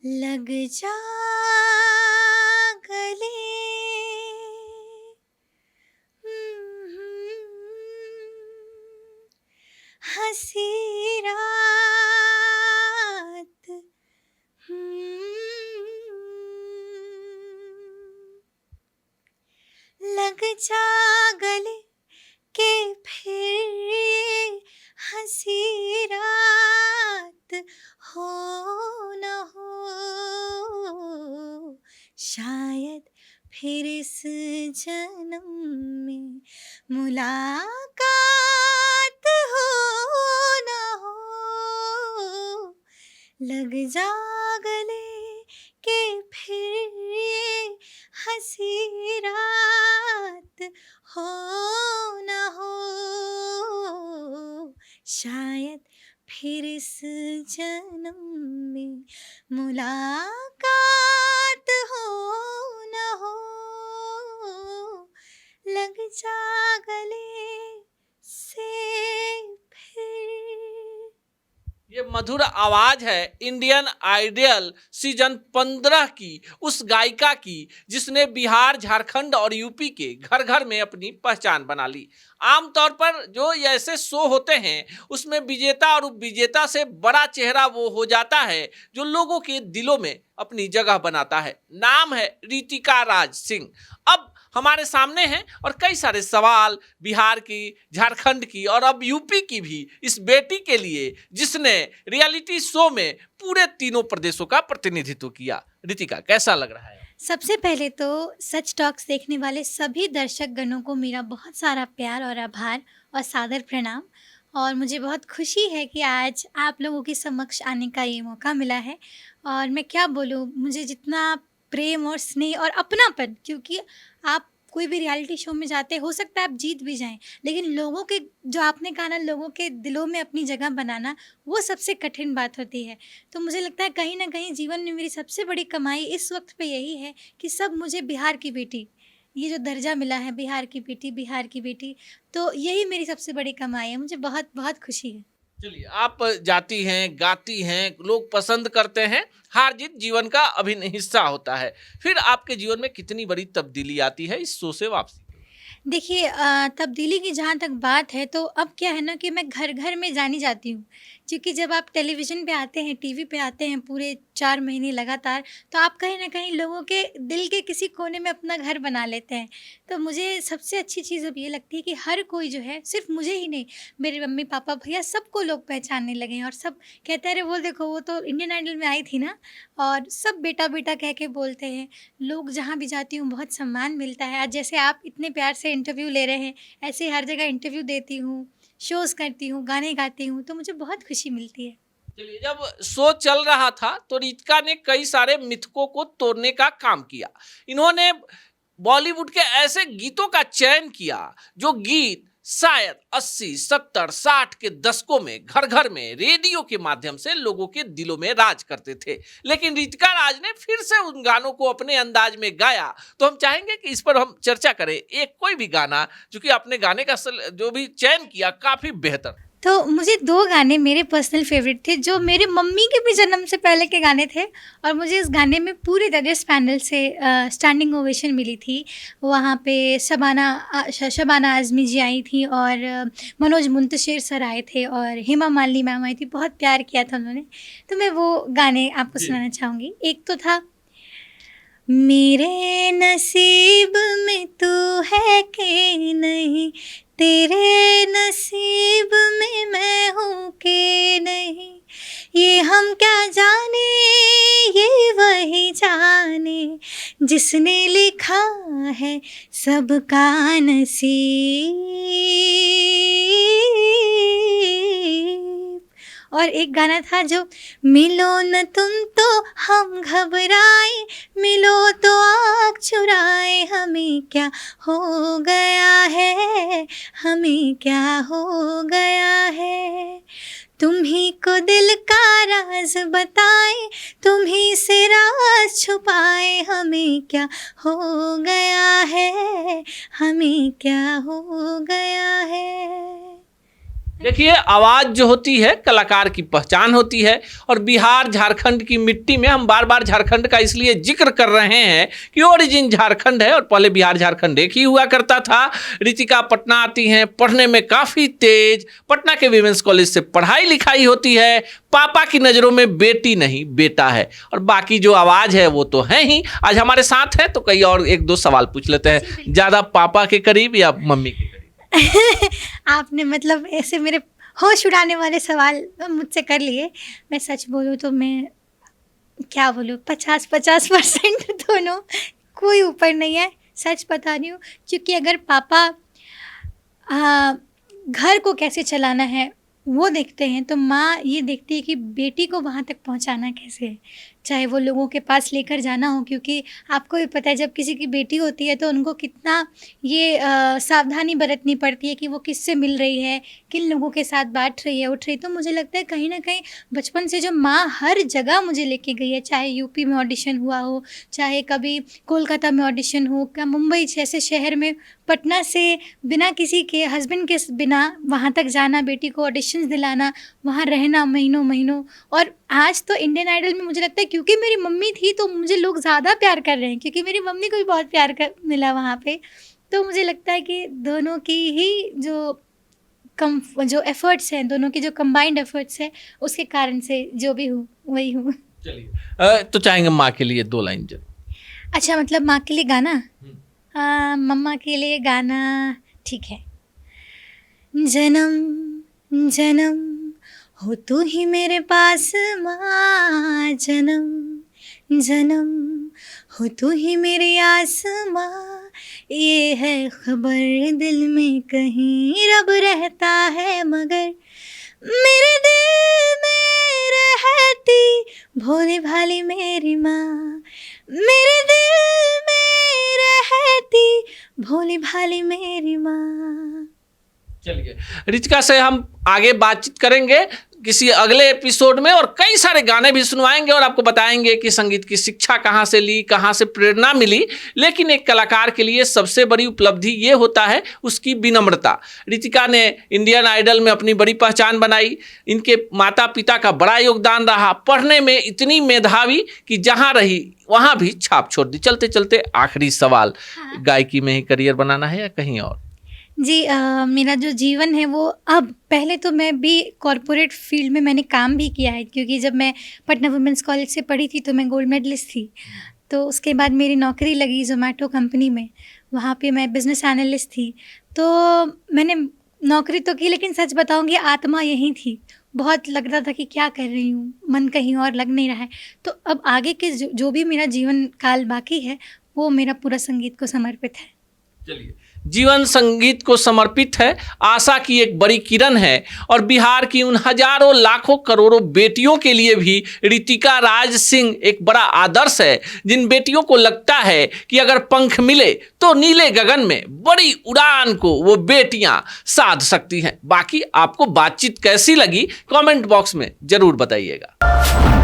लग जा गले, हंसी रात, लग जा गले के फिर हंसी रात हो न हो, शायद फिर इस जन्म में मुलाकात हो न हो, लग जा गले के फिर ये हंसी रात हो न हो, शायद फिर इस जन्म में मुलाकात हो न हो, लग जा गले से फिर। ये मधुर आवाज है इंडियन आइडियल सीजन 15 की उस गायिका की जिसने बिहार, झारखंड और यूपी के घर घर में अपनी पहचान बना ली। आमतौर पर जो ऐसे शो होते हैं उसमें विजेता और उपविजेता से बड़ा चेहरा वो हो जाता है जो लोगों के दिलों में अपनी जगह बनाता है। नाम है रितिका राज सिंह। अब हमारे सामने हैं और कई सारे सवाल बिहार की, झारखंड की और अब यूपी की भी इस बेटी के लिए जिसने रियलिटी शो में पूरे तीनों प्रदेशों का प्रतिनिधित्व किया। रितिका, कैसा लग रहा है? सबसे पहले तो सच टॉक्स देखने वाले सभी दर्शक गणों को मेरा बहुत सारा प्यार और आभार और सादर प्रणाम। और मुझे बहुत खुशी है कि आज आप लोगों के समक्ष आने का ये मौका मिला है। और मैं क्या बोलूँ, मुझे जितना प्रेम और स्नेह और अपनापन, क्योंकि आप कोई भी रियलिटी शो में जाते हो सकता है आप जीत भी जाएं, लेकिन लोगों के, जो आपने कहा ना, लोगों के दिलों में अपनी जगह बनाना, वो सबसे कठिन बात होती है। तो मुझे लगता है कहीं ना कहीं जीवन में मेरी सबसे बड़ी कमाई इस वक्त पे यही है कि सब मुझे बिहार की बेटी, ये जो दर्जा मिला है, बिहार की बेटी, बिहार की बेटी, तो यही मेरी सबसे बड़ी कमाई है। मुझे बहुत बहुत खुशी है। चलिए, आप जाती हैं, गाती हैं, लोग पसंद करते हैं, हार जीत जीवन का अभिन्न हिस्सा होता है। फिर आपके जीवन में कितनी बड़ी तब्दीली आती है इस शो से वापसी? देखिए, तब्दीली की जहाँ तक बात है, तो अब क्या है ना कि मैं घर घर में जानी जाती हूँ। क्योंकि जब आप टेलीविज़न पे आते हैं, टीवी पे आते हैं पूरे 4 महीने लगातार, तो आप कहीं न कहीं लोगों के दिल के किसी कोने में अपना घर बना लेते हैं। तो मुझे सबसे अच्छी चीज़ अब ये लगती है कि हर कोई जो है, सिर्फ़ मुझे ही नहीं, मेरे मम्मी-पापा, भैया, सबको लोग पहचानने लगे हैं। और सब कहते हैं, अरे वो देखो, वो तो इंडियन आइडल में आई थी ना। और सब बेटा-बेटा कह के बोलते हैं। लोग, जहाँ भी जाती हूँ बहुत सम्मान मिलता है। आज जैसे आप इतने प्यार से इंटरव्यू ले रहे हैं, ऐसे ही हर जगह इंटरव्यू देती हूँ, शोज़ करती हूँ, गाने गाती हूँ, तो मुझे बहुत खुशी मिलती है। चलिए, जब शो चल रहा था तो रितिका ने कई सारे मिथकों को तोड़ने का काम किया। इन्होंने बॉलीवुड के ऐसे गीतों का चयन किया जो गीत शायद 80, 70, 60 के दशकों में घर घर में रेडियो के माध्यम से लोगों के दिलों में राज करते थे। लेकिन रितिका राज ने फिर से उन गानों को अपने अंदाज में गाया। तो हम चाहेंगे कि इस पर हम चर्चा करें। एक कोई भी गाना जो कि आपने गाने का जो भी चयन किया काफी बेहतर। तो मुझे 2 गाने मेरे पर्सनल फ़ेवरेट थे, जो मेरे मम्मी के भी जन्म से पहले के गाने थे। और मुझे इस गाने में पूरे जजेस पैनल से स्टैंडिंग ओवेशन मिली थी। वहाँ पे शबाना आज़मी जी आई थी और मनोज मुंतशिर सर आए थे और हेमा मालिनी मैम आई थी। बहुत प्यार किया था उन्होंने। तो मैं वो गाने आपको सुनाना चाहूँगी। एक तो था, मेरे नसीब में तू है कि नहीं, तेरे नसीब में मैं हूँ कि नहीं, ये हम क्या जाने, ये वही जाने, जिसने लिखा है सबका नसीब। और एक गाना था जो, मिलो न तुम तो हम घबराए, मिलो तो आँख चुराए, हमें क्या हो गया है, हमें क्या हो गया है, तुम ही को दिल का राज बताए, तुम ही से राज छुपाए, हमें क्या हो गया है, हमें क्या हो गया है। देखिए, आवाज जो होती है कलाकार की पहचान होती है। और बिहार झारखंड की मिट्टी में हम बार बार झारखंड का इसलिए जिक्र कर रहे हैं कि ओरिजिन झारखंड है और पहले बिहार झारखंड एक ही हुआ करता था। रितिका पटना आती हैं, पढ़ने में काफ़ी तेज, पटना के विमेंस कॉलेज से पढ़ाई लिखाई होती है। पापा की नज़रों में बेटी नहीं बेटा है, और बाकी जो आवाज़ है वो तो है ही। आज हमारे साथ है तो कई और एक दो सवाल पूछ लेते हैं। ज़्यादा पापा के करीब या मम्मी के करीब? आपने मतलब ऐसे मेरे होश उड़ाने वाले सवाल मुझसे कर लिए। मैं सच बोलूँ तो मैं क्या बोलूँ, 50-50% दोनों, कोई ऊपर नहीं है। सच बता रही हूँ, क्योंकि अगर पापा घर को कैसे चलाना है वो देखते हैं, तो माँ ये देखती है कि बेटी को वहाँ तक पहुँचाना कैसे है, चाहे वो लोगों के पास लेकर जाना हो। क्योंकि आपको भी पता है, जब किसी की बेटी होती है तो उनको कितना ये सावधानी बरतनी पड़ती है कि वो किससे मिल रही है, किन लोगों के साथ बैठ रही है, उठ रही है। तो मुझे लगता है कहीं ना कहीं बचपन से जो माँ हर जगह मुझे लेके गई है, चाहे यूपी में ऑडिशन हुआ हो, चाहे कभी कोलकाता में ऑडिशन हो, क्या मुंबई जैसे शहर में, पटना से बिना किसी के हस्बैंड के बिना वहाँ तक जाना, बेटी को ऑडिशंस दिलाना, वहाँ रहना महीनों महीनों। और आज तो इंडियन आइडल में मुझे लगता है क्योंकि मेरी मम्मी थी तो मुझे लोग ज़्यादा प्यार कर रहे हैं, क्योंकि मेरी मम्मी को भी बहुत प्यार मिला वहाँ पे। तो मुझे लगता है कि दोनों की ही जो एफर्ट्स हैं, दोनों की जो कंबाइंड एफर्ट्स है, उसके कारण से जो भी हूँ वही हूँ। चलिए, तो चाहेंगे माँ के लिए 2 लाइन जरूर। अच्छा, मतलब माँ के लिए गाना, मम्मा के लिए गाना, ठीक है। जन्म जन्म हो तू ही मेरे पास माँ, जन्म जन्म हो तू ही मेरी आस माँ। ये है खबर दिल में कहीं रब रहता है, मगर मेरे दिल में रहती भोली भाली मेरी माँ, मेरे दिल में रहती भोली भाली मेरी माँ। चलिए, रितिका से हम आगे बातचीत करेंगे किसी अगले एपिसोड में, और कई सारे गाने भी सुनवाएंगे और आपको बताएंगे कि संगीत की शिक्षा कहाँ से ली, कहाँ से प्रेरणा मिली। लेकिन एक कलाकार के लिए सबसे बड़ी उपलब्धि ये होता है उसकी विनम्रता। रितिका ने इंडियन आइडल में अपनी बड़ी पहचान बनाई। इनके माता पिता का बड़ा योगदान रहा। पढ़ने में इतनी मेधावी कि जहाँ रही वहाँ भी छाप छोड़ दी। चलते चलते आखिरी सवाल, गायकी में ही करियर बनाना है या कहीं और? जी, मेरा जो जीवन है वो, अब पहले तो मैं भी कॉरपोरेट फील्ड में मैंने काम भी किया है, क्योंकि जब मैं पटना वुमेंस कॉलेज से पढ़ी थी तो मैं गोल्ड मेडलिस्ट थी। तो उसके बाद मेरी नौकरी लगी ज़ोमैटो कंपनी में, वहाँ पे मैं बिज़नेस एनालिस्ट थी। तो मैंने नौकरी तो की, लेकिन सच बताऊँगी आत्मा यहीं थी। बहुत लग रहा था कि क्या कर रही हूँ, मन कहीं और लग नहीं रहा है। तो अब आगे के जो भी मेरा जीवन काल बाकी है वो मेरा पूरा संगीत को समर्पित है। चलिए, जीवन संगीत को समर्पित है, आशा की एक बड़ी किरण है। और बिहार की उन हजारों लाखों करोड़ों बेटियों के लिए भी रितिका राज सिंह एक बड़ा आदर्श है, जिन बेटियों को लगता है कि अगर पंख मिले तो नीले गगन में बड़ी उड़ान को वो बेटियां साध सकती हैं। बाकी आपको बातचीत कैसी लगी कमेंट बॉक्स में जरूर बताइएगा।